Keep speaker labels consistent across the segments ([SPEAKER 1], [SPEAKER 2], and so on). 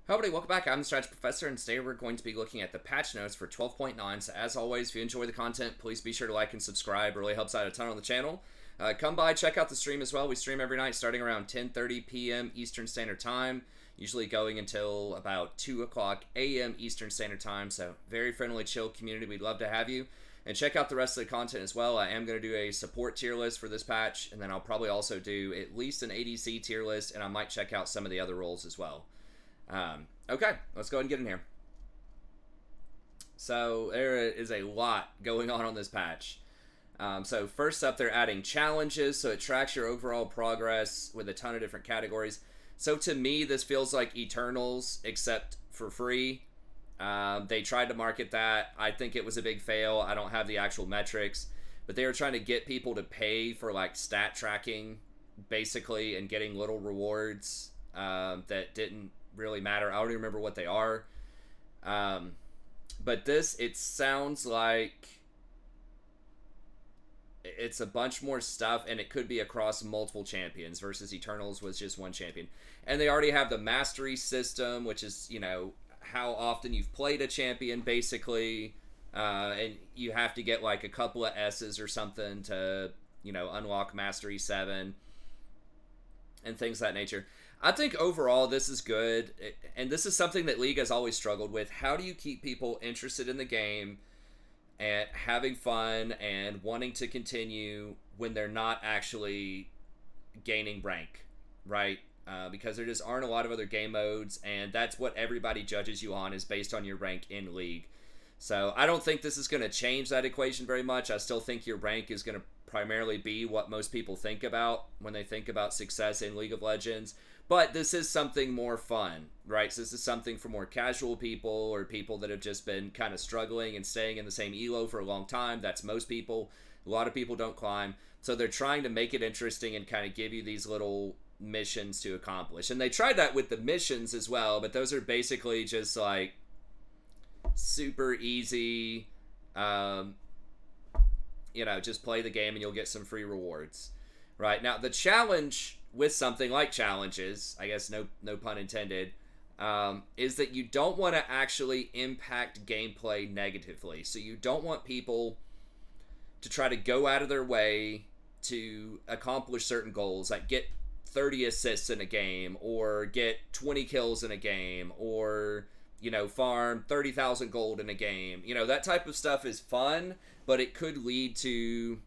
[SPEAKER 1] Hello everybody, welcome back. I'm the Strategy Professor, and today we're going to be looking at the patch notes for 12.9. So as always, if you enjoy the content, please be sure to like and subscribe. It really helps out a ton on the channel. Come by, check out the stream as well. We stream every night starting around 10:30 p.m. Eastern Standard Time, usually going until about 2 o'clock a.m. Eastern Standard Time. So very friendly, chill community. We'd love to have you. And check out the rest of the content as well. I am going to do a support tier list for this patch, and then I'll probably also do at least an ADC tier list, and I might check out some of the other roles as well. Okay, let's go ahead and get in here. So there is a lot going on this patch. So first up, they're adding challenges, so it tracks your overall progress with a ton of different categories. So to me, this feels like Eternals, except for free. They tried to market that. I think it was a big fail. I don't have the actual metrics, but they were trying to get people to pay for like stat tracking, basically, and getting little rewards that didn't really matter. I don't even remember what they are. But this, it sounds like it's a bunch more stuff, and it could be across multiple champions versus Eternals was just one champion. And they already have the mastery system, which is, you know, how often you've played a champion, basically. And you have to get like a couple of S's or something to, you know, unlock Mastery 7 and things of that nature. I think overall this is good, and this is something that League has always struggled with. How do you keep people interested in the game and having fun and wanting to continue when they're not actually gaining rank, right? Because there just aren't a lot of other game modes, and that's what everybody judges you on, is based on your rank in League. So I don't think this is going to change that equation very much. I still think your rank is going to primarily be what most people think about when they think about success in League of Legends. But this is something more fun, right? So this is something for more casual people or people that have just been kind of struggling and staying in the same elo for a long time. That's most people. A lot of people don't climb. So they're trying to make it interesting and kind of give you these little missions to accomplish. And they tried that with the missions as well, but those are basically just like super easy, you know, just play the game and you'll get some free rewards. Right, now the challenge with something like challenges, I guess no pun intended, is that you don't want to actually impact gameplay negatively. So you don't want people to try to go out of their way to accomplish certain goals, like get 30 assists in a game, or get 20 kills in a game, or, you know, farm 30,000 gold in a game. You know, that type of stuff is fun, but it could lead to,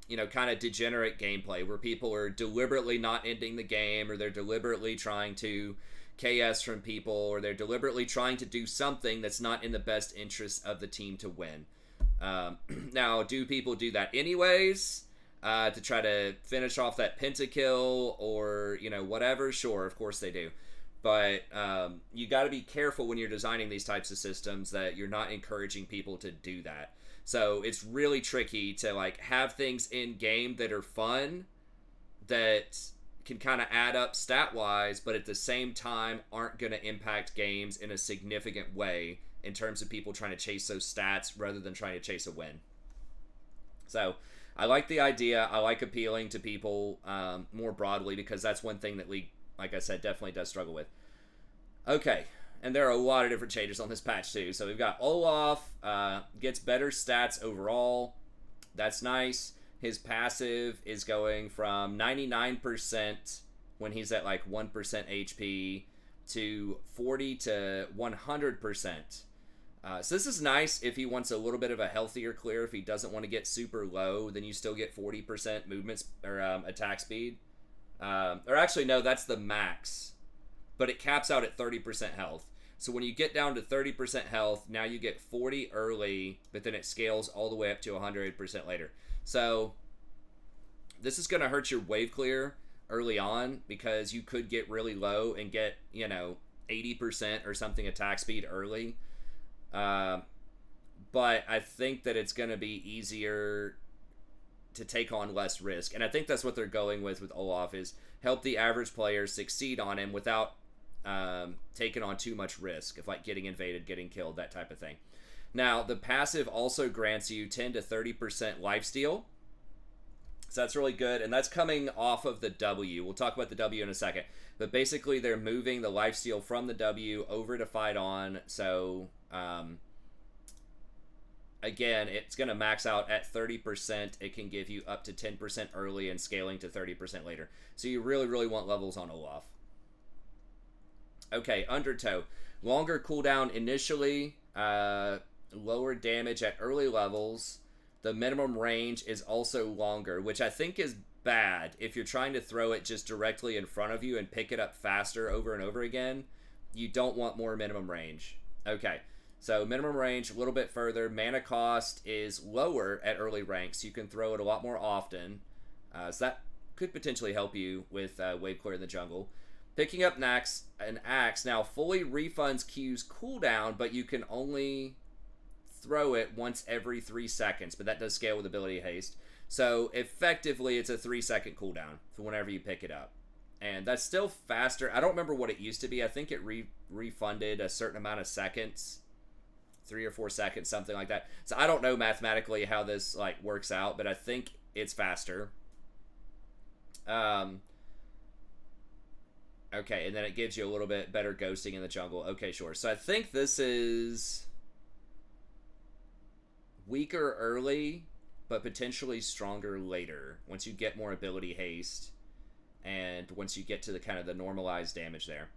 [SPEAKER 1] you know, kind of degenerate gameplay where people are deliberately not ending the game, or they're deliberately trying to KS from people, or they're deliberately trying to do something that's not in the best interest of the team to win. Now, do people do that anyways to try to finish off that pentakill or, you know, whatever? Sure, of course they do. But you got to be careful when you're designing these types of systems that you're not encouraging people to do that. So it's really tricky to like have things in game that are fun, that can kind of add up stat wise, but at the same time aren't going to impact games in a significant way in terms of people trying to chase those stats rather than trying to chase a win. So I like the idea. I like appealing to people more broadly, because that's one thing that League, like I said, definitely does struggle with. Okay. And there are a lot of different changes on this patch too. So we've got Olaf, gets better stats overall. That's nice. His passive is going from 99% when he's at like 1% HP to 40 to 100%. So this is nice if he wants a little bit of a healthier clear. If he doesn't want to get super low, then you still get 40% movement or attack speed. Or actually, no, that's the max. But it caps out at 30% health. So when you get down to 30% health, now you get 40 early, but then it scales all the way up to 100% later. So this is going to hurt your wave clear early on, because you could get really low and get, you know, 80% or something attack speed early. But I think that it's going to be easier to take on less risk. And I think that's what they're going with Olaf, is help the average player succeed on him without taking on too much risk of like getting invaded, getting killed, that type of thing. Now, the passive also grants you 10 to 30% lifesteal. So that's really good, and that's coming off of the W. We'll talk about the W in a second. But basically, they're moving the lifesteal from the W over to Fight On. So, again, it's going to max out at 30%. It can give you up to 10% early and scaling to 30% later. So you really, really want levels on Olaf. Okay, Undertow. Longer cooldown initially, lower damage at early levels. The minimum range is also longer, which I think is bad if you're trying to throw it just directly in front of you and pick it up faster over and over again. You don't want more minimum range. Okay, so minimum range a little bit further. Mana cost is lower at early ranks. You can throw it a lot more often. So that could potentially help you with wave clear in the jungle. Picking up an axe now fully refunds Q's cooldown, but you can only throw it once every 3 seconds, but that does scale with ability haste. So effectively, it's a 3-second cooldown for whenever you pick it up. And that's still faster. I don't remember what it used to be. I think it refunded a certain amount of seconds, 3 or 4 seconds, something like that. So I don't know mathematically how this like works out, but I think it's faster. Okay, and then it gives you a little bit better ghosting in the jungle. Okay, sure. So I think this is weaker early, but potentially stronger later once you get more ability haste and once you get to the kind of the normalized damage there.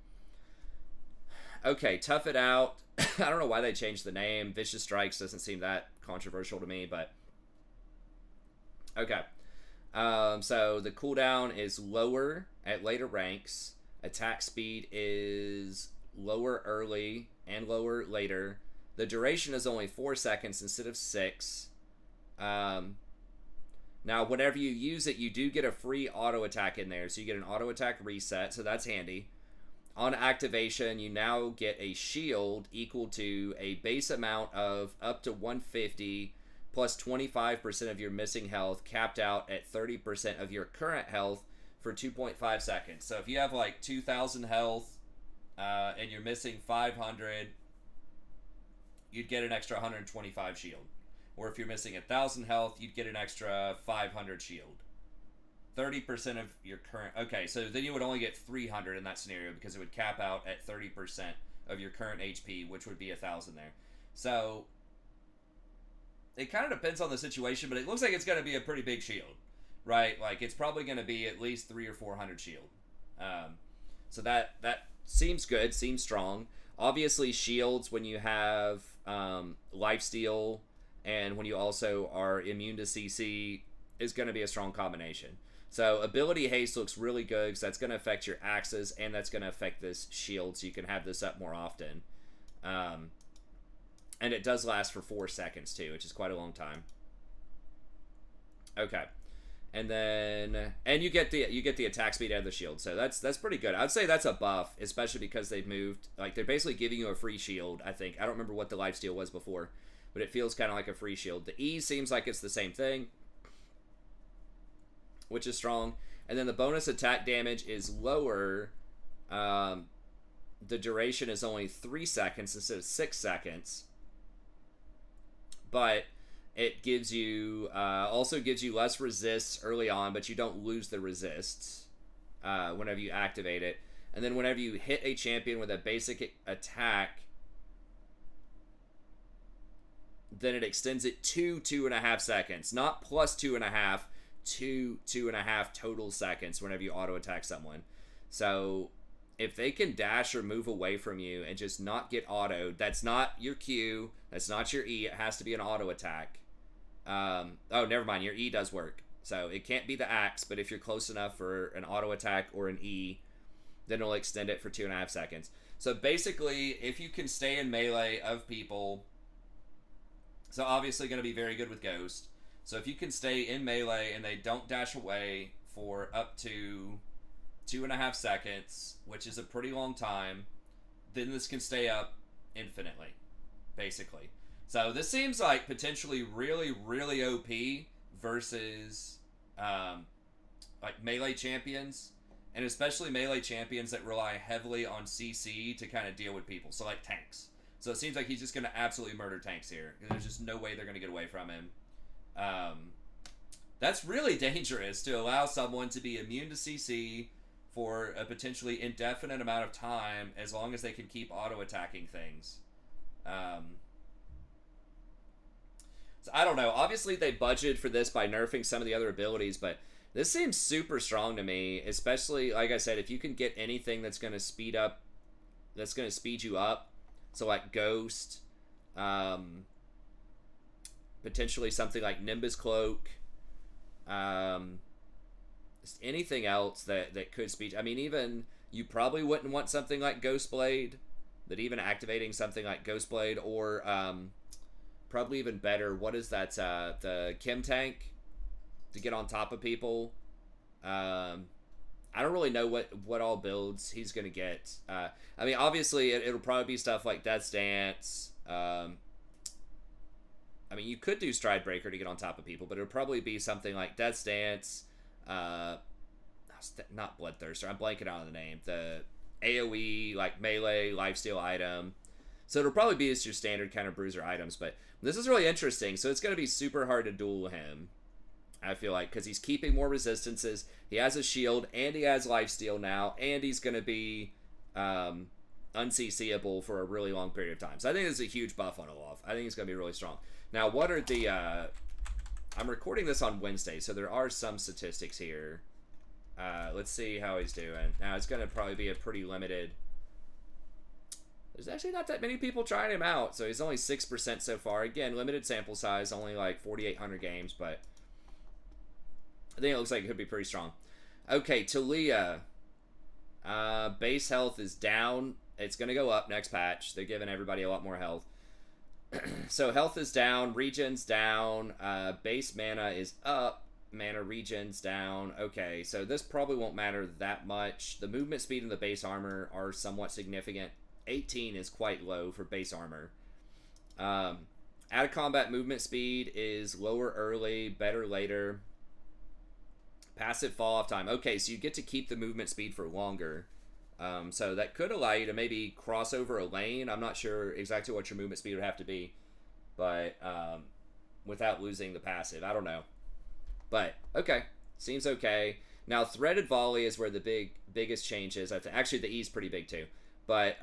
[SPEAKER 1] Okay, Tough It Out. I don't know why they changed the name. Vicious Strikes doesn't seem that controversial to me, but okay. So the cooldown is lower at later ranks. Attack speed is lower early and lower later. The duration is only 4 seconds instead of 6. Now, whenever you use it, you do get a free auto attack in there. So you get an auto attack reset, so that's handy. On activation, you now get a shield equal to a base amount of up to 150 plus 25% of your missing health, capped out at 30% of your current health for 2.5 seconds. So if you have like 2,000 health and you're missing 500, you'd get an extra 125 shield. Or if you're missing 1,000 health, you'd get an extra 500 shield. 30% of your current... Okay, so then you would only get 300 in that scenario because it would cap out at 30% of your current HP, which would be 1,000 there. So it kind of depends on the situation, but it looks like it's going to be a pretty big shield, right? Like it's probably going to be at least 300 or 400 shield. So that seems good, seems strong. Obviously, shields when you have lifesteal and when you also are immune to CC is going to be a strong combination. So ability haste looks really good because that's going to affect your axes and that's going to affect this shield, so you can have this up more often. And it does last for 4 seconds too, which is quite a long time. Okay, and then you get the attack speed out of the shield, so that's pretty good. I'd say that's a buff, especially because they've moved. Like they're basically giving you a free shield. I think I don't remember what the lifesteal was before, but it feels kind of like a free shield. The E seems like it's the same thing, which is strong. And then the bonus attack damage is lower. The duration is only 3 seconds instead of 6 seconds. But it gives you also gives you less resists early on, but you don't lose the resists whenever you activate it. And then whenever you hit a champion with a basic attack, then it extends it to 2.5 seconds, not plus 2.5. 2.5 total seconds whenever you auto attack someone. So if they can dash or move away from you and just not get autoed, that's not your Q, that's not your E, it has to be an auto attack. Oh, never mind, your E does work, so it can't be the axe, but if you're close enough for an auto attack or an E, then it'll extend it for 2.5 seconds. So basically, if you can stay in melee of people, so obviously going to be very good with Ghost. So if you can stay in melee and they don't dash away for up to 2.5 seconds, which is a pretty long time, then this can stay up infinitely, basically. So this seems like potentially really, really OP versus like melee champions, and especially melee champions that rely heavily on CC to kind of deal with people. So like tanks. So it seems like he's just going to absolutely murder tanks here. There's just no way they're going to get away from him. That's really dangerous to allow someone to be immune to CC for a potentially indefinite amount of time as long as they can keep auto-attacking things. So I don't know. Obviously, they budgeted for this by nerfing some of the other abilities, but this seems super strong to me, especially, like I said, if you can get anything that's going to speed you up. So, like Ghost, potentially something like Nimbus Cloak, just anything else that could speed. I mean, even you probably wouldn't want something like Ghostblade, but even activating something like Ghostblade, or probably even better, what is that? The Chem Tank to get on top of people. I don't really know what all builds he's gonna get. I mean, obviously it'll probably be stuff like Death's Dance. I mean, you could do Stride Breaker to get on top of people, but it'll probably be something like Death's Dance. Not Bloodthirster. I'm blanking out on the name. The AoE, like melee, lifesteal item. So it'll probably be just your standard kind of bruiser items, but this is really interesting. So it's going to be super hard to duel him, I feel like, because he's keeping more resistances. He has a shield, and he has lifesteal now, and he's going to be unCCable for a really long period of time. So I think this is a huge buff on Olaf. I think he's going to be really strong. Now, what are the... I'm recording this on Wednesday, so there are some statistics here. Let's see how he's doing. Now, it's going to probably be a pretty limited... There's actually not that many people trying him out, so he's only 6% so far. Again, limited sample size, only like 4,800 games, but I think it looks like it could be pretty strong. Okay, Talia. Base health is down. It's going to go up next patch. They're giving everybody a lot more health. So health is down, regen's down, base mana is up, mana regen's down. Okay, so this probably won't matter that much. The movement speed and the base armor are somewhat significant. 18 is quite low for base armor. Out of combat movement speed is lower early, better later. Passive fall off time. Okay, so you get to keep the movement speed for longer. So that could allow you to maybe cross over a lane. I'm not sure exactly what your movement speed would have to be, but without losing the passive. I don't know. But, okay. Seems okay. Now, threaded volley is where the biggest change is. Actually, the E is pretty big too. But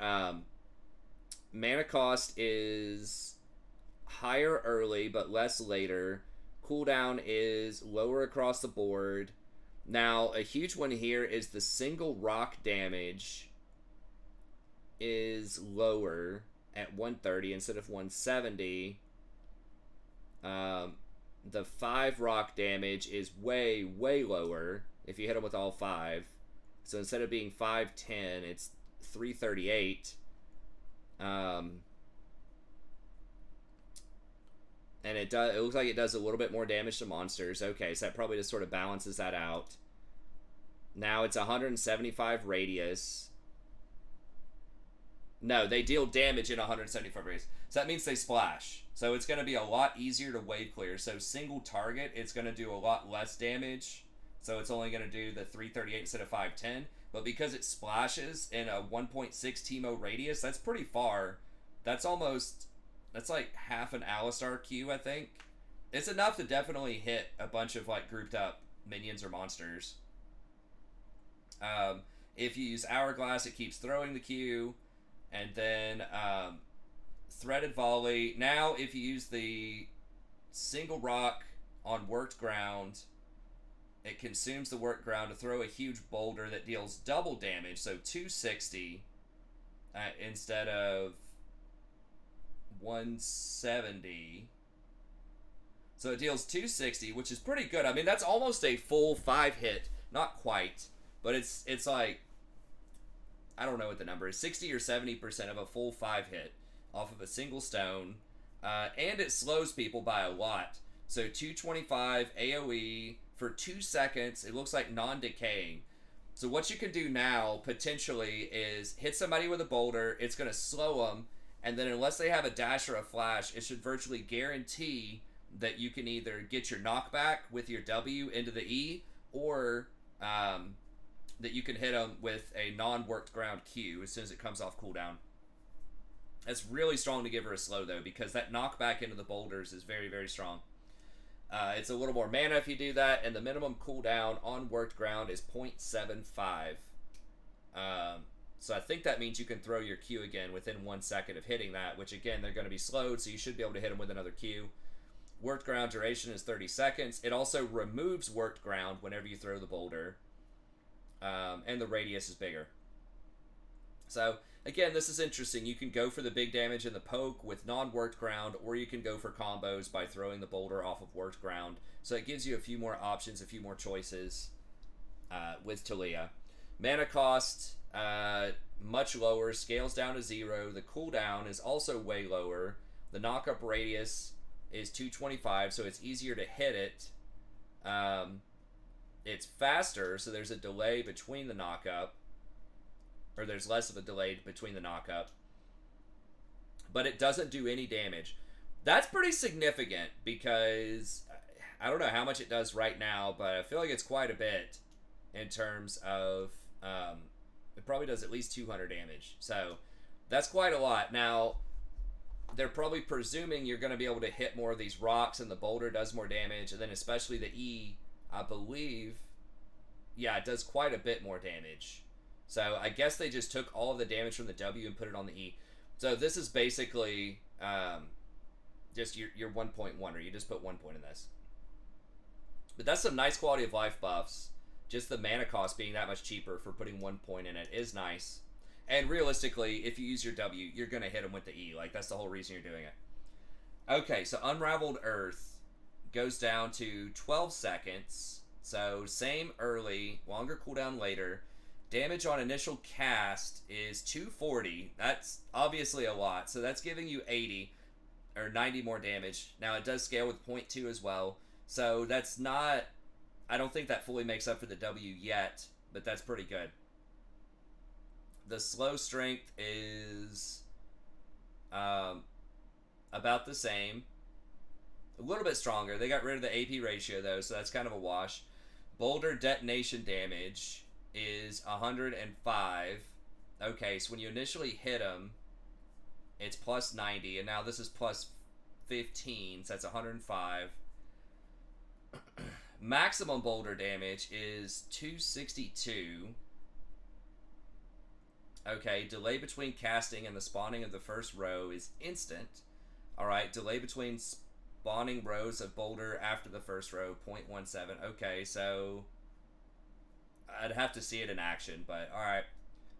[SPEAKER 1] mana cost is higher early, but less later. Cooldown is lower across the board. Now, a huge one here is the single rock damage is lower at 130 instead of 170. The 5 rock damage is way, way lower if you hit them with all 5. So instead of being 510, it's 338. And it looks like it does a little bit more damage to monsters. Okay, so that probably just sort of balances that out. Now it's 175 radius. No, they deal damage in 175 radius. So that means they splash. So it's going to be a lot easier to wave clear. So single target, it's going to do a lot less damage. So it's only going to do the 338 instead of 510. But because it splashes in a 1.6 Teemo radius, that's pretty far. That's like half an Alistar Q, I think. It's enough to definitely hit a bunch of like grouped up minions or monsters. If you use Hourglass, it keeps throwing the Q. And then threaded volley. Now, if you use the single rock on worked ground, it consumes the worked ground to throw a huge boulder that deals double damage, so 260 instead of 170. So it deals 260, which is pretty good. I mean, that's almost a full 5 hit. Not quite, but it's like, I don't know what the number is, 60 or 70% of a full 5 hit off of a single stone. And it slows people by a lot. So 225 AoE for 2 seconds. It looks like non-decaying. So what you can do now, potentially, is hit somebody with a boulder. It's going to slow them. And then unless they have a dash or a flash, it should virtually guarantee that you can either get your knockback with your W into the E, or that you can hit them with a non-worked ground Q as soon as it comes off cooldown. That's really strong to give her a slow, though, because that knockback into the boulders is very, very strong. It's a little more mana if you do that, and the minimum cooldown on worked ground is 0.75. So I think that means you can throw your Q again within 1 second of hitting that, which again, they're going to be slowed, so you should be able to hit them with another Q. Worked ground duration is 30 seconds. It also removes worked ground whenever you throw the boulder. And the radius is bigger. So, again, this is interesting. You can go for the big damage in the poke with non-worked ground, or you can go for combos by throwing the boulder off of worked ground. So it gives you a few more options, a few more choices with Talia. Mana cost, much lower, scales down to 0. The cooldown is also way lower. The knockup radius is 225, so it's easier to hit it. It's faster, so there's a delay between the knockup. Or there's less of a delay between the knockup. But it doesn't do any damage. That's pretty significant because I don't know how much it does right now, but I feel like it's quite a bit in terms of it probably does at least 200 damage. So that's quite a lot. Now, they're probably presuming you're going to be able to hit more of these rocks and the boulder does more damage, and then especially the E, I believe, yeah, it does quite a bit more damage. So I guess they just took all of the damage from the W and put it on the E. So this is basically just your 1.1, you just put 1 point in this. But that's some nice quality of life buffs. Just the mana cost being that much cheaper for putting 1 point in it is nice. And realistically, if you use your W, you're going to hit them with the E. Like, that's the whole reason you're doing it. Okay, so Unraveled Earth goes down to 12 seconds. So same early, longer cooldown later. Damage on initial cast is 240. That's obviously a lot. So that's giving you 80 or 90 more damage. Now it does scale with 0.2 as well. So that's not... I don't think that fully makes up for the W yet, but that's pretty good. The slow strength is about the same. A little bit stronger. They got rid of the AP ratio though, so that's kind of a wash. Boulder detonation damage is 105. Okay, so when you initially hit them, it's plus 90, and now this is plus 15, so that's 105. Maximum boulder damage is 262. Okay, delay between casting and the spawning of the first row is instant. Alright, delay between spawning rows of boulder after the first row, 0.17. Okay, so I'd have to see it in action, but alright.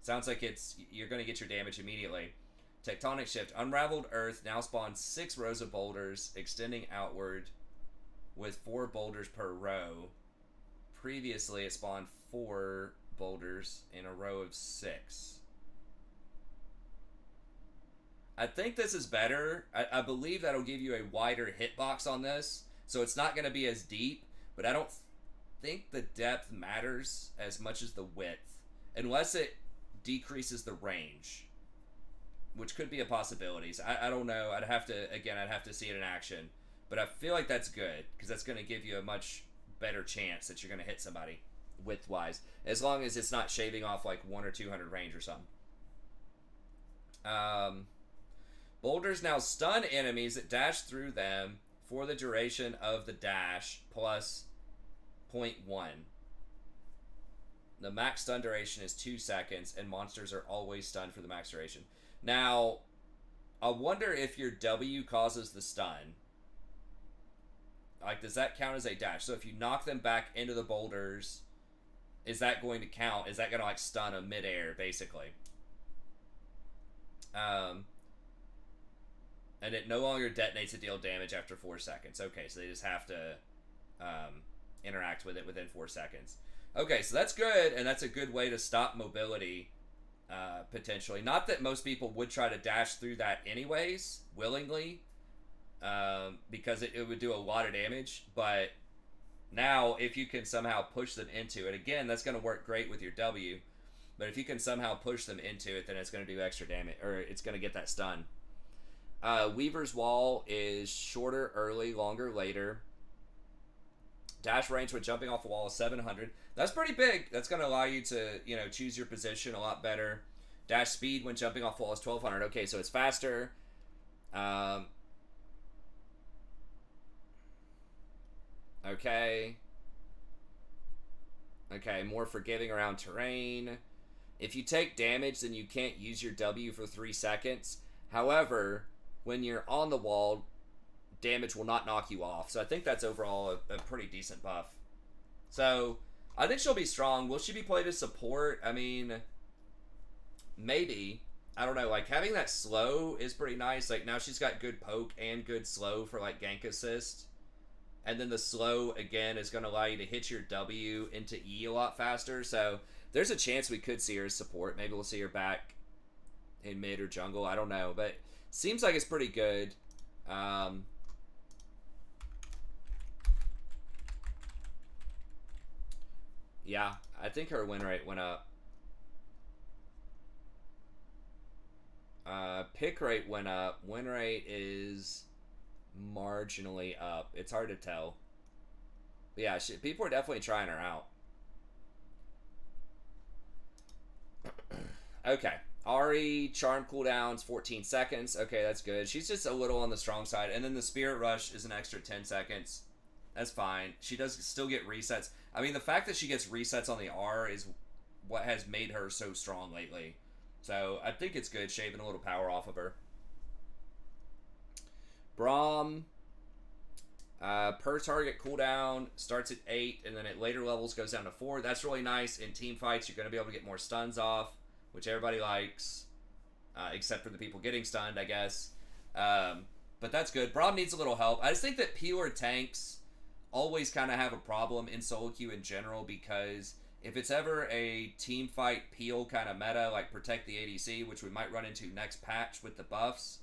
[SPEAKER 1] Sounds like you're going to get your damage immediately. Tectonic shift. Unraveled Earth now spawns 6 rows of boulders, extending outward with 4 boulders per row. Previously, it spawned 4 boulders in a row of 6. I think this is better. I believe that'll give you a wider hitbox on this, so it's not going to be as deep, but I don't think the depth matters as much as the width, unless it decreases the range, which could be a possibility. So I don't know. I'd have to see it in action, but I feel like that's good because that's going to give you a much better chance that you're going to hit somebody width-wise, as long as it's not shaving off like 100 or 200 range or something. Boulders now stun enemies that dash through them for the duration of the dash plus 0.1. The max stun duration is 2 seconds, and monsters are always stunned for the max duration. Now, I wonder if your W causes the stun. Like, does that count as a dash? So if you knock them back into the boulders, is that going to count? Is that going to, like, stun them midair, basically? And it no longer detonates to deal damage after 4 seconds. Okay, so they just have to interact with it within 4 seconds. Okay, so that's good, and that's a good way to stop mobility, potentially. Not that most people would try to dash through that anyways, willingly, because it would do a lot of damage, but now if you can somehow push them into it, again, that's going to work great with your W, but if you can somehow push them into it, then it's going to do extra damage, or it's going to get that stun. Weaver's Wall is shorter early, longer later. Dash range when jumping off a wall is 700. That's pretty big. That's going to allow you to, choose your position a lot better. Dash speed when jumping off a wall is 1200. Okay, so it's faster. Okay. Okay, more forgiving around terrain. If you take damage, then you can't use your W for 3 seconds. However, when you're on the wall, damage will not knock you off. So I think that's overall a pretty decent buff. So I think she'll be strong. Will she be played as support? I mean, maybe. I don't know. Like, having that slow is pretty nice. Like, now she's got good poke and good slow for, like, gank assist. And then the slow, again, is going to allow you to hit your W into E a lot faster. So there's a chance we could see her as support. Maybe we'll see her back in mid or jungle. I don't know. But seems like it's pretty good. Yeah, I think her win rate went up. Pick rate went up. Win rate is marginally up. It's hard to tell. But yeah, people are definitely trying her out. Okay. Ari, charm cooldowns, 14 seconds. Okay, that's good. She's just a little on the strong side. And then the Spirit Rush is an extra 10 seconds. That's fine. She does still get resets. I mean, the fact that she gets resets on the R is what has made her so strong lately. So I think it's good shaving a little power off of her. Braum, per target cooldown starts at 8, and then at later levels goes down to 4. That's really nice. In team fights, you're going to be able to get more stuns off, which everybody likes, except for the people getting stunned, I guess. But that's good. Braum needs a little help. I just think that pure tanks always kind of have a problem in solo queue in general, because if it's ever a team fight peel kind of meta, like protect the ADC, which we might run into next patch with the buffs,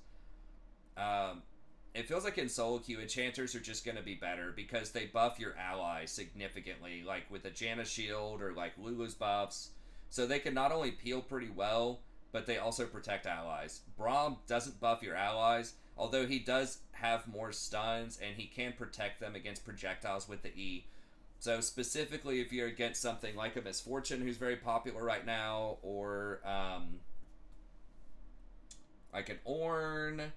[SPEAKER 1] it feels like in solo queue, enchanters are just going to be better because they buff your allies significantly, like with the Janna shield or like Lulu's buffs. So they can not only peel pretty well, but they also protect allies. Braum doesn't buff your allies, although he does have more stuns and he can protect them against projectiles with the E. So specifically if you're against something like a Misfortune, who's very popular right now, or like an Ornn,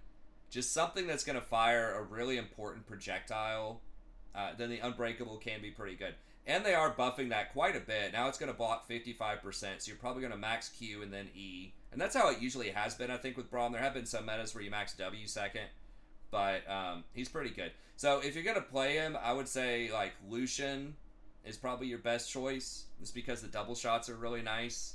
[SPEAKER 1] just something that's going to fire a really important projectile, then the Unbreakable can be pretty good. And they are buffing that quite a bit. Now it's going to block 55%, so you're probably going to max Q and then E. And that's how it usually has been, I think, with Braum. There have been some metas where you max W second, but he's pretty good. So if you're going to play him, I would say like Lucian is probably your best choice. It's because the double shots are really nice.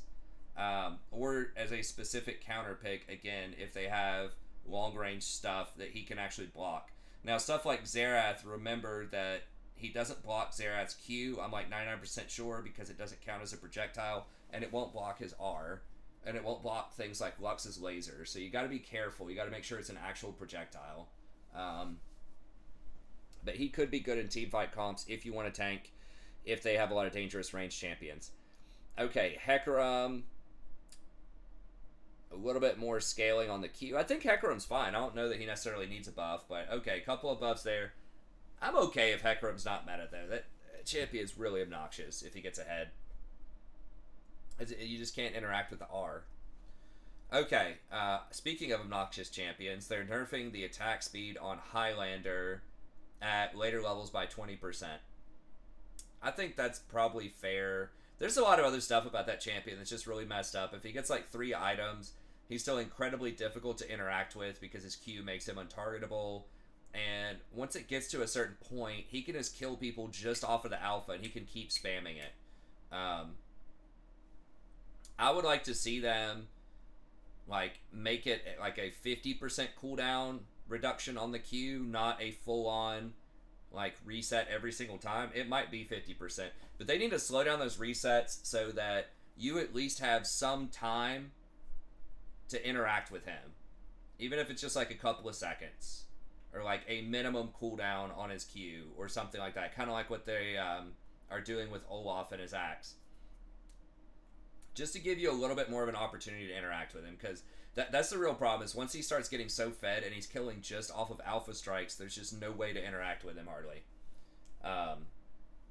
[SPEAKER 1] Or as a specific counter pick, again, if they have long range stuff that he can actually block. Now, stuff like Xerath, remember that he doesn't block Xerath's Q. I'm like 99% sure, because it doesn't count as a projectile, and it won't block his R, and it won't block things like Lux's laser. So you got to be careful. You got to make sure it's an actual projectile. But he could be good in teamfight comps if you want to tank, if they have a lot of dangerous ranged champions. Okay, Hecarim. A little bit more scaling on the Q. I think Hecarim's fine. I don't know that he necessarily needs a buff, but okay, a couple of buffs there. I'm okay if Hecarim's not meta, though. That champion's really obnoxious if he gets ahead. You just can't interact with the R. Okay, speaking of obnoxious champions, they're nerfing the attack speed on Highlander at later levels by 20%. I think that's probably fair. There's a lot of other stuff about that champion that's just really messed up. If he gets like 3 items, he's still incredibly difficult to interact with because his Q makes him untargetable. And once it gets to a certain point, he can just kill people just off of the alpha, and he can keep spamming it. I would like to see them like make it like a 50% cooldown reduction on the Q, not a full-on like reset every single time. It might be 50%, but they need to slow down those resets so that you at least have some time to interact with him, even if it's just like a couple of seconds, or like a minimum cooldown on his Q or something like that, kind of like what they are doing with Olaf and his axe, just to give you a little bit more of an opportunity to interact with him, because that's the real problem, is once he starts getting so fed and he's killing just off of alpha strikes, there's just no way to interact with him hardly.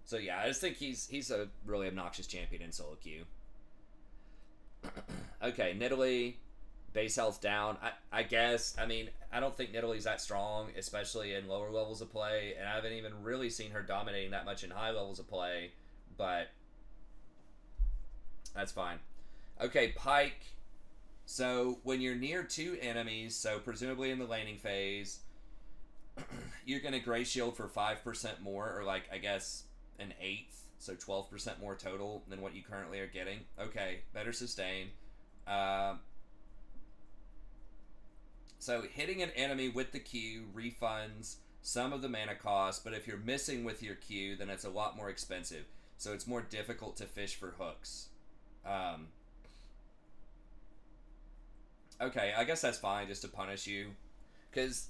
[SPEAKER 1] So yeah, I just think he's a really obnoxious champion in solo queue. Okay, Nidalee, base health down. I guess. I mean, I don't think Nidalee's that strong, especially in lower levels of play, and I haven't even really seen her dominating that much in high levels of play, but that's fine. Okay, Pike. So when you're near 2 enemies, so presumably in the laning phase, you're going to Gray Shield for 5% more, or like, I guess, an eighth, so 12% more total than what you currently are getting. Okay, better sustain. So hitting an enemy with the Q refunds some of the mana cost, but if you're missing with your Q, then it's a lot more expensive. So it's more difficult to fish for hooks. Okay, I guess that's fine just to punish you. Because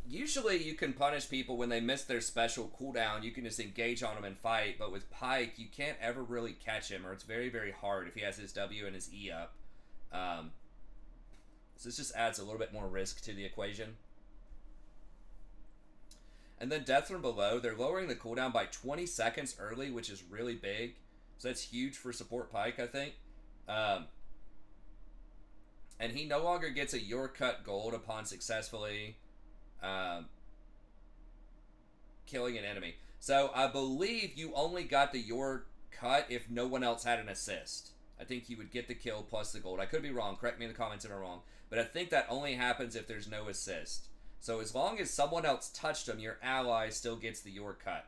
[SPEAKER 1] usually you can punish people when they miss their special cooldown. You can just engage on them and fight. But with Pike, you can't ever really catch him, or it's very, very hard if he has his W and his E up. So this just adds a little bit more risk to the equation. And then Death from Below, they're lowering the cooldown by 20 seconds early, which is really big. So that's huge for support Pike, I think. And he no longer gets a Your Cut gold upon successfully killing an enemy. So I believe you only got the Your Cut if no one else had an assist. I think you would get the kill plus the gold. I could be wrong. Correct me in the comments if I'm wrong. But I think that only happens if there's no assist. So as long as someone else touched him, your ally still gets the Your Cut.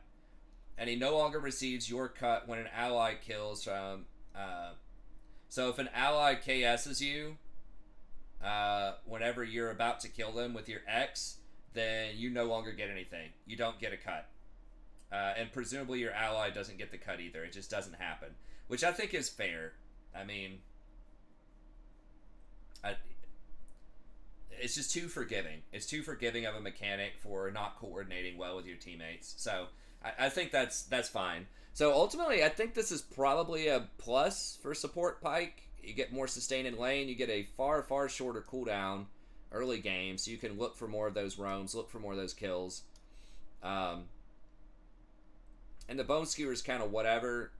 [SPEAKER 1] And he no longer receives Your Cut when an ally kills from... so if an ally KS's you, whenever you're about to kill them with your X, then you no longer get anything. You don't get a cut. And presumably your ally doesn't get the cut either. It just doesn't happen. Which I think is fair. I mean... it's just too forgiving. It's too forgiving of a mechanic for not coordinating well with your teammates. So I think that's fine. So ultimately, I think this is probably a plus for support Pike. You get more sustain in lane. You get a far, far shorter cooldown early game, so you can look for more of those roams, look for more of those kills. And the Bone Skewer is kind of whatever.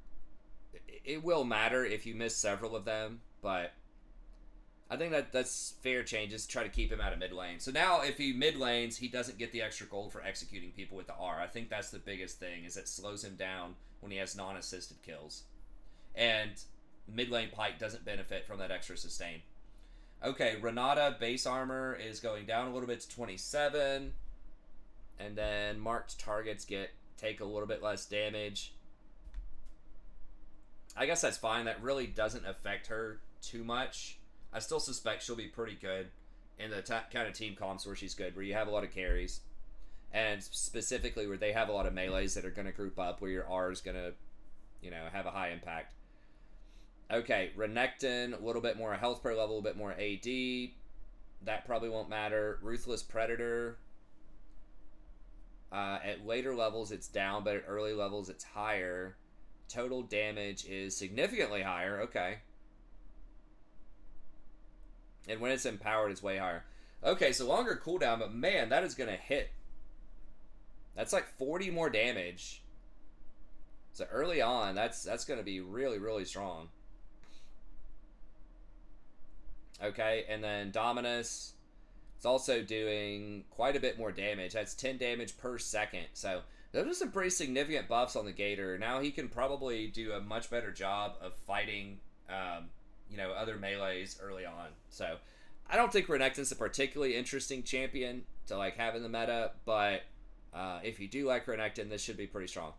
[SPEAKER 1] It will matter if you miss several of them, but I think that's fair changes to try to keep him out of mid lane. So now if he mid lanes, he doesn't get the extra gold for executing people with the R. I think that's the biggest thing, is it slows him down when he has non-assisted kills. And mid lane Pike doesn't benefit from that extra sustain. Okay, Renata base armor is going down a little bit to 27. And then marked targets take a little bit less damage. I guess that's fine. That really doesn't affect her too much. I still suspect she'll be pretty good in the kind of team comps where she's good, where you have a lot of carries. And specifically where they have a lot of melees that are going to group up, where your R is going to, have a high impact. Okay, Renekton, a little bit more health per level, a little bit more AD. That probably won't matter. Ruthless Predator. At later levels, it's down, but at early levels, it's higher. Total damage is significantly higher. Okay. And when it's empowered, it's way higher. Okay, so longer cooldown, but man, that is going to hit. That's like 40 more damage. So early on, that's going to be really, really strong. Okay, and then Dominus, it's also doing quite a bit more damage. That's 10 damage per second. So those are some pretty significant buffs on the Gator. Now he can probably do a much better job of fighting other melees early on. So I don't think Renekton's a particularly interesting champion to have in the meta, but if you do like Renekton, this should be pretty strong.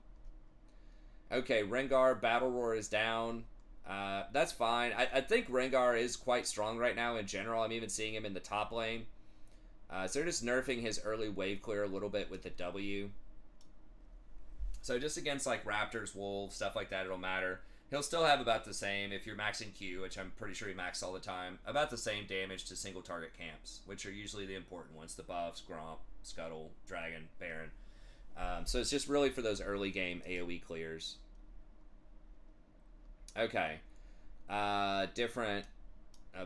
[SPEAKER 1] Okay, Rengar Battle Roar is down. That's fine. I think Rengar is quite strong right now in general. I'm even seeing him in the top lane. So they're just nerfing his early wave clear a little bit with the W. So just against Raptors, Wolves, stuff like that, it'll matter. He'll still have about the same, if you're maxing Q, which I'm pretty sure he maxes all the time, about the same damage to single target camps, which are usually the important ones. The buffs, Gromp, Scuttle, Dragon, Baron. So it's just really for those early game AoE clears. Okay. Different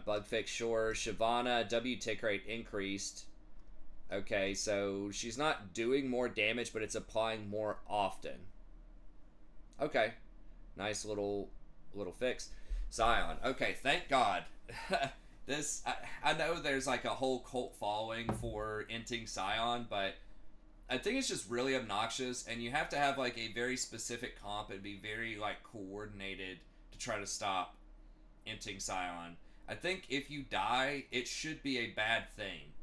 [SPEAKER 1] bug fix, sure. Shyvana, W tick rate increased. Okay, so she's not doing more damage, but it's applying more often. Okay. Nice little fix. Scion. Okay, thank God. I know there's like a whole cult following for inting Scion, but I think it's just really obnoxious, and you have to have like a very specific comp and be very like coordinated to try to stop inting Scion. I think if you die, it should be a bad thing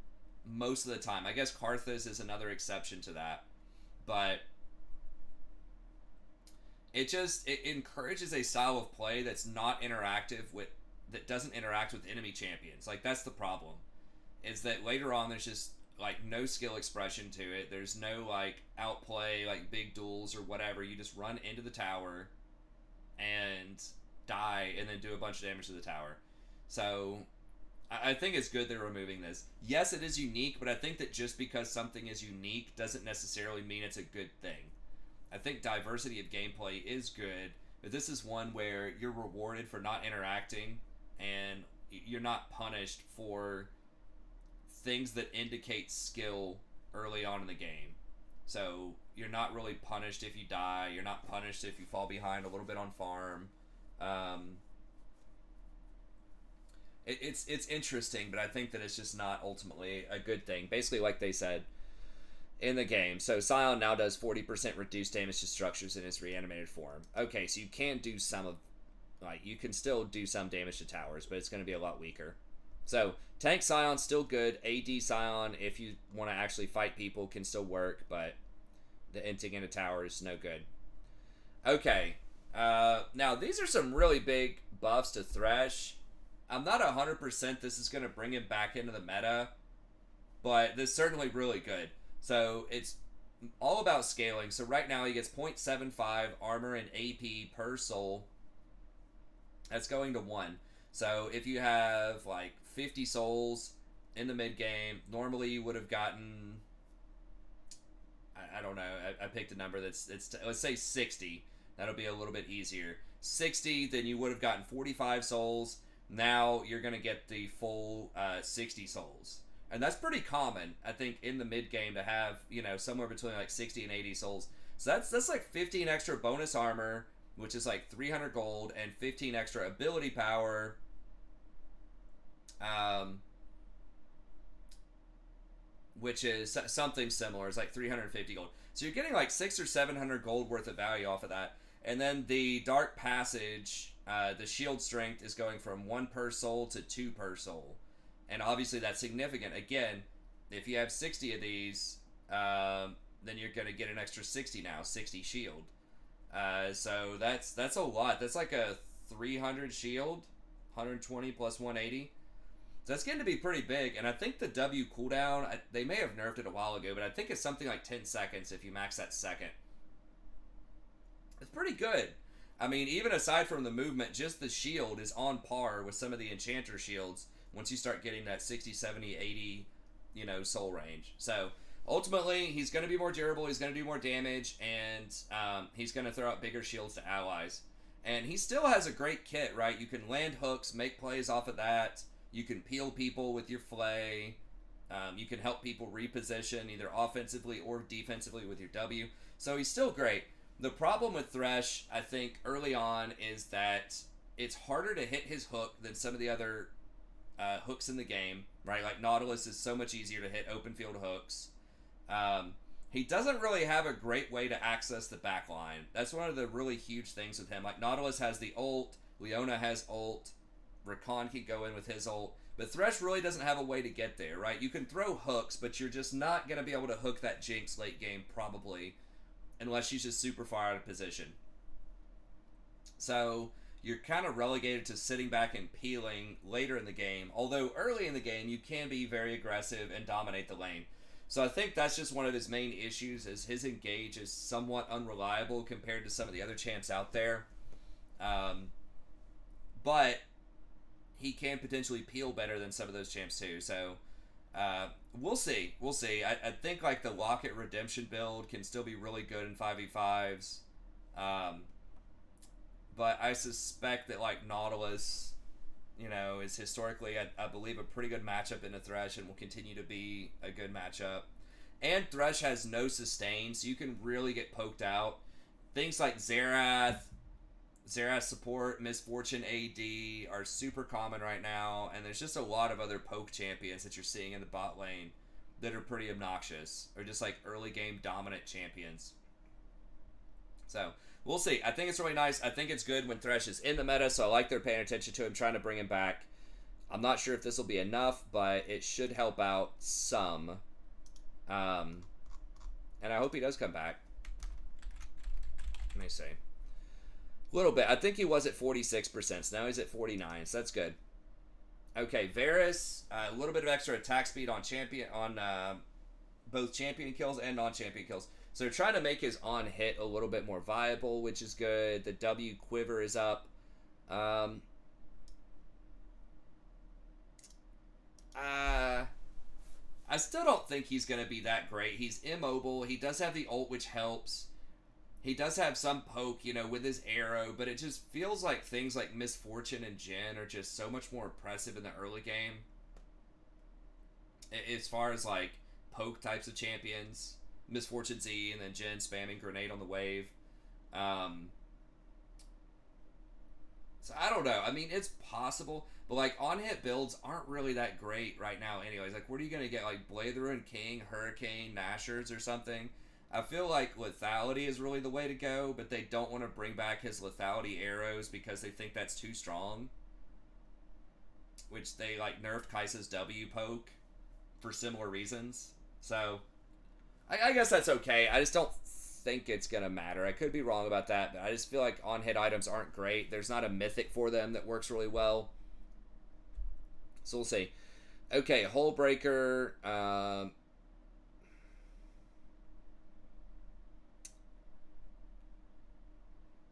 [SPEAKER 1] most of the time. I guess Karthus is another exception to that, but it encourages a style of play that's not interactive with that doesn't interact with enemy champions. Like that's the problem. Is that later on there's just like no skill expression to it. There's no like outplay, like big duels or whatever. You just run into the tower and die and then do a bunch of damage to the tower. So I think it's good they're removing this. Yes, it is unique, but I think that just because something is unique doesn't necessarily mean it's a good thing. I think diversity of gameplay is good, but this is one where you're rewarded for not interacting and you're not punished for things that indicate skill early on in the game. So you're not really punished if you die. You're not punished if you fall behind a little bit on farm. It's interesting, but I think that it's just not ultimately a good thing. Basically, like they said in the game. So Scion now does 40% reduced damage to structures in his reanimated form. Okay, so you can do some of, like, you can still do some damage to towers, but it's going to be a lot weaker. So tank Scion still good. AD Scion, if you want to actually fight people, can still work, but the inting into towers no good. Okay, now these are some really big buffs to Thresh. I'm not 100% this is going to bring him back into the meta, but this is certainly really good. So it's all about scaling. So right now he gets 0.75 armor and AP per soul. That's going to 1. So if you have like 50 souls in the mid game, normally you would have gotten, I don't know, I picked a number that's let's say 60. That'll be a little bit easier. 60, then you would have gotten 45 souls. Now you're going to get the full 60 souls. And that's pretty common, I think, in the mid game to have, you know, somewhere between like 60 and 80 souls. So that's like 15 extra bonus armor, which is like 300 gold, and 15 extra ability power. Which is something similar. It's like 350 gold. So you're getting like 600 or 700 gold worth of value off of that. And then the Dark Passage, the shield strength is going from 1 per soul to 2 per soul. And obviously that's significant. Again, if you have 60 of these, then you're going to get an extra 60 now, 60 shield. So that's a lot. That's like a 300 shield, 120 plus 180. So that's getting to be pretty big. And I think the W cooldown, they may have nerfed it a while ago, but I think it's something like 10 seconds if you max that second. It's pretty good. I mean, even aside from the movement, just the shield is on par with some of the enchanter shields once you start getting that 60, 70, 80, you know, soul range. So ultimately, he's going to be more durable, he's going to do more damage, and he's going to throw out bigger shields to allies. And he still has a great kit, right? You can land hooks, make plays off of that. You can peel people with your flay. You can help people reposition either offensively or defensively with your W. So he's still great. The problem with Thresh, I think, early on is that it's harder to hit his hook than some of the other hooks in the game, right? Like Nautilus is so much easier to hit open field hooks. He doesn't really have a great way to access the backline. That's one of the really huge things with him. Like Nautilus has the ult, Leona has ult, Rakan can go in with his ult, but Thresh really doesn't have a way to get there, right? You can throw hooks, but you're just not going to be able to hook that Jinx late game, probably, unless she's just super far out of position. So you're kind of relegated to sitting back and peeling later in the game, although early in the game you can be very aggressive and dominate the lane. So I think that's just one of his main issues, is his engage is somewhat unreliable compared to some of the other champs out there. But he can potentially peel better than some of those champs too. So we'll see. We'll see. I think like the Locket Redemption build can still be really good in 5v5s. But I suspect that like Nautilus, you know, is historically, I believe, a pretty good matchup in a Thresh and will continue to be a good matchup. And Thresh has no sustain, so you can really get poked out. Things like Xerath, Xerath support, Misfortune AD are super common right now, and there's just a lot of other poke champions that you're seeing in the bot lane that are pretty obnoxious, or just like early game dominant champions. So we'll see. I think it's really nice. I think it's good when Thresh is in the meta, so I like they're paying attention to him, trying to bring him back. I'm not sure if this will be enough, but it should help out some. And I hope he does come back. Let me see. A little bit. I think he was at 46%, so now he's at 49%, so that's good. Okay, Varus, a little bit of extra attack speed on both champion kills and non-champion kills. So they're trying to make his on-hit a little bit more viable, which is good. The W quiver is up. I still don't think he's going to be that great. He's immobile. He does have the ult, which helps. He does have some poke, you know, with his arrow, but it just feels like things like Misfortune and Jhin are just so much more impressive in the early game. As far as, like, poke types of champions. Misfortune Z and then Jhin spamming grenade on the wave. So I don't know. I mean, it's possible, but like on-hit builds aren't really that great right now anyways. Like, what are you going to get? Like Blade the Ruined King, Hurricane, Nashers or something? I feel like lethality is really the way to go, but they don't want to bring back his lethality arrows because they think that's too strong. Which they like nerfed Kai'Sa's W poke for similar reasons. So I guess that's okay. I just don't think it's going to matter. I could be wrong about that, but I just feel like on-hit items aren't great. There's not a mythic for them that works really well. So we'll see. Okay, Hullbreaker.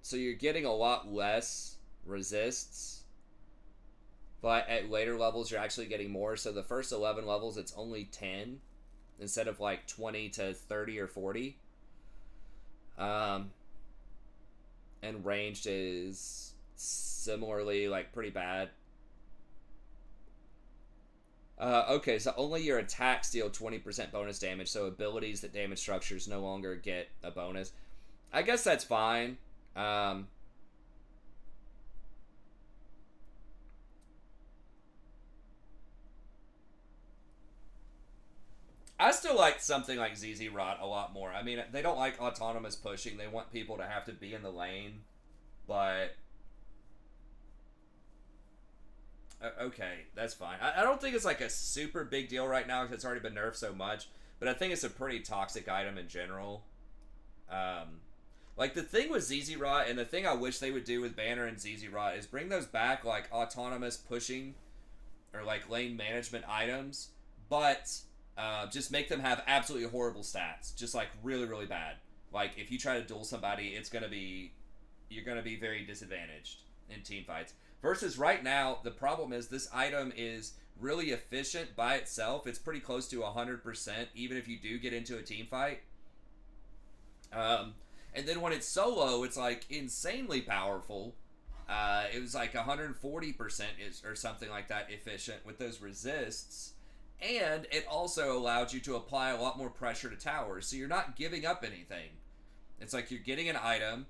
[SPEAKER 1] So you're getting a lot less resists, but at later levels you're actually getting more. So the first 11 levels it's only 10 instead of like 20 to 30 or 40. And ranged is similarly like pretty bad. Okay, so only your attacks deal 20% bonus damage, so abilities that damage structures no longer get a bonus. I guess that's fine. I still like something like ZZ Rot a lot more. I mean, they don't like autonomous pushing. They want people to have to be in the lane. But okay, that's fine. I don't think it's like a super big deal right now because it's already been nerfed so much. But I think it's a pretty toxic item in general. Like the thing with ZZ Rot and the thing I wish they would do with Banner and ZZ Rot is bring those back like autonomous pushing or like lane management items, but just make them have absolutely horrible stats, just like really, really bad. Like if you try to duel somebody, you're gonna be very disadvantaged in team fights. Versus right now, the problem is this item is really efficient by itself. It's pretty close to 100%, even if you do get into a team fight. And then when it's solo, it's like insanely powerful. It was like 140% or something like that efficient with those resists. And it also allowed you to apply a lot more pressure to towers. So you're not giving up anything. It's like you're getting an item.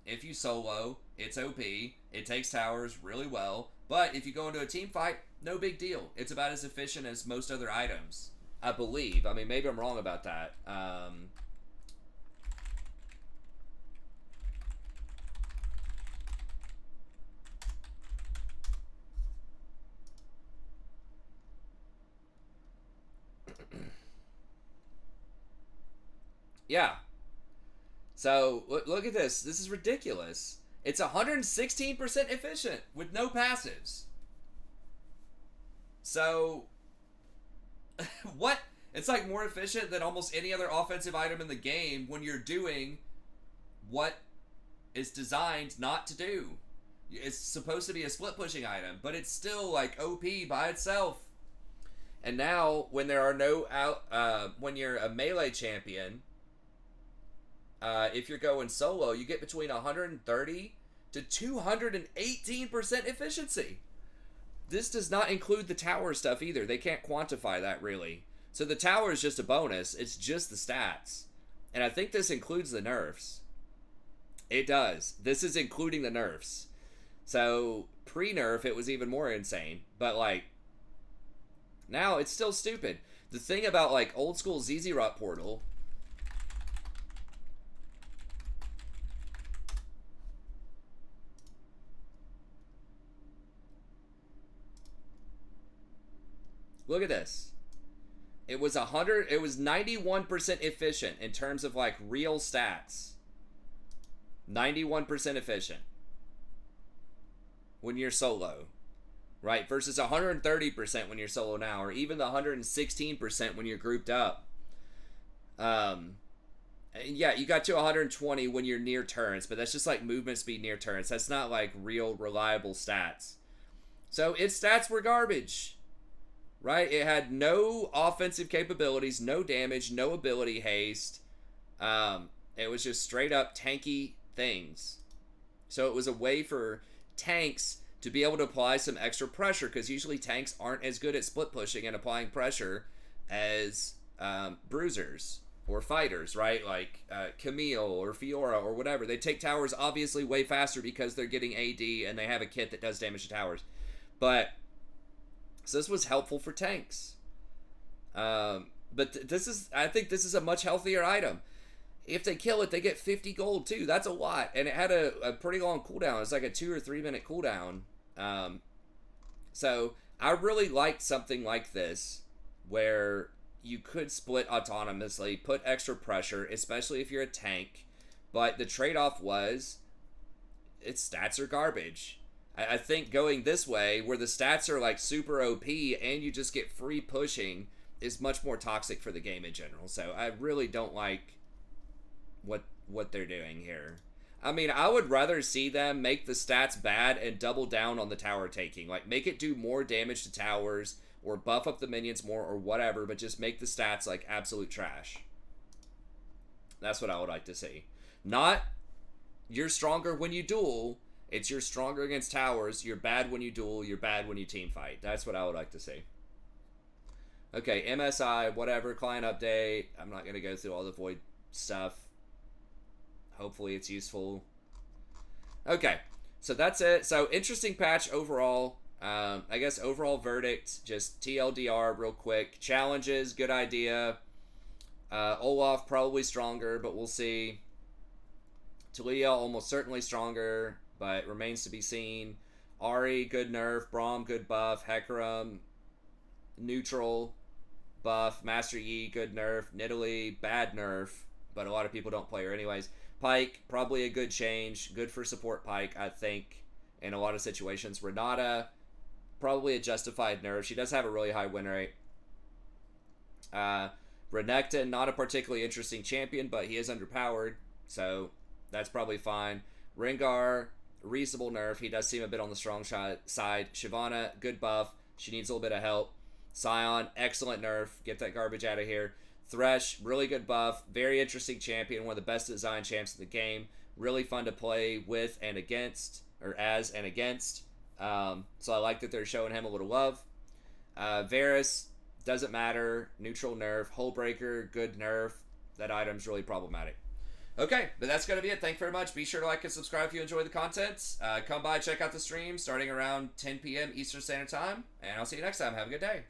[SPEAKER 1] If you solo, it's OP. It takes towers really well. But if you go into a team fight, no big deal. It's about as efficient as most other items, I believe. I mean, maybe I'm wrong about that. Yeah. So, look at this. This is ridiculous. It's 116% efficient with no passives. So, what? It's like more efficient than almost any other offensive item in the game when you're doing what is designed not to do. It's supposed to be a split pushing item, but it's still like OP by itself. And now, when there are no when you're a melee champion, if you're going solo, you get between 130 to 218% efficiency. This does not include the tower stuff either. They can't quantify that really. So the tower is just a bonus. It's just the stats. And I think this includes the nerfs. It does. This is including the nerfs. So, pre-nerf, it was even more insane. But, like, now it's still stupid. The thing about, like, old school ZZ Rot Portal... Look at this. It was 91% efficient in terms of, like, real stats. 91% efficient when you're solo, right? Versus 130% when you're solo now, or even the 116% when you're grouped up. Yeah, you got to 120 when you're near turns, but that's just like movement speed near turns. That's not like real reliable stats. So its stats were garbage, right? It had no offensive capabilities, no damage, no ability haste. It was just straight up tanky things. So it was a way for tanks to be able to apply some extra pressure, because usually tanks aren't as good at split pushing and applying pressure as bruisers or fighters, right? Like Camille or Fiora or whatever. They take towers obviously way faster because they're getting AD and they have a kit that does damage to towers. But so this was helpful for tanks. But I think this is a much healthier item. If they kill it, they get 50 gold too. That's a lot. And it had a pretty long cooldown. It's like a 2 or 3 minute cooldown. So I really liked something like this, where you could split autonomously, put extra pressure, especially if you're a tank. But the trade-off was, its stats are garbage. I think going this way, where the stats are like super OP and you just get free pushing, is much more toxic for the game in general. So I really don't like what they're doing here. I mean, I would rather see them make the stats bad and double down on the tower taking. Like, make it do more damage to towers, or buff up the minions more, or whatever, but just make the stats, like, absolute trash. That's what I would like to see. Not, you're stronger when you duel. It's you're stronger against towers, you're bad when you duel, you're bad when you team fight. That's what I would like to see. Okay, MSI, whatever, client update. I'm not going to go through all the Void stuff. Hopefully it's useful. Okay, so that's it. So interesting patch overall. I guess overall verdict, just TLDR real quick. Challenges, good idea. Olaf probably stronger, but we'll see. Talia almost certainly stronger, but remains to be seen. Ahri, good nerf. Braum, good buff. Hecarim, neutral buff. Master Yi, good nerf. Nidalee, bad nerf, but a lot of people don't play her anyways. Pike, probably a good change. Good for support Pike, I think, in a lot of situations. Renata, probably a justified nerf. She does have a really high win rate. Renekton, not a particularly interesting champion, but he is underpowered, so that's probably fine. Rengar, reasonable nerf. He does seem a bit on the strong side. Shyvana, good buff. She needs a little bit of help. Sion, excellent nerf. Get that garbage out of here. Thresh, really good buff. Very interesting champion. One of the best design champs in the game. Really fun to play with and against, or as and against. So I like that they're showing him a little love. Varus, doesn't matter. Neutral nerf. Hullbreaker, good nerf. That item's really problematic. Okay, but that's going to be it. Thank you very much. Be sure to like and subscribe if you enjoy the content. Come by, check out the stream starting around 10 p.m. Eastern Standard Time. And I'll see you next time. Have a good day.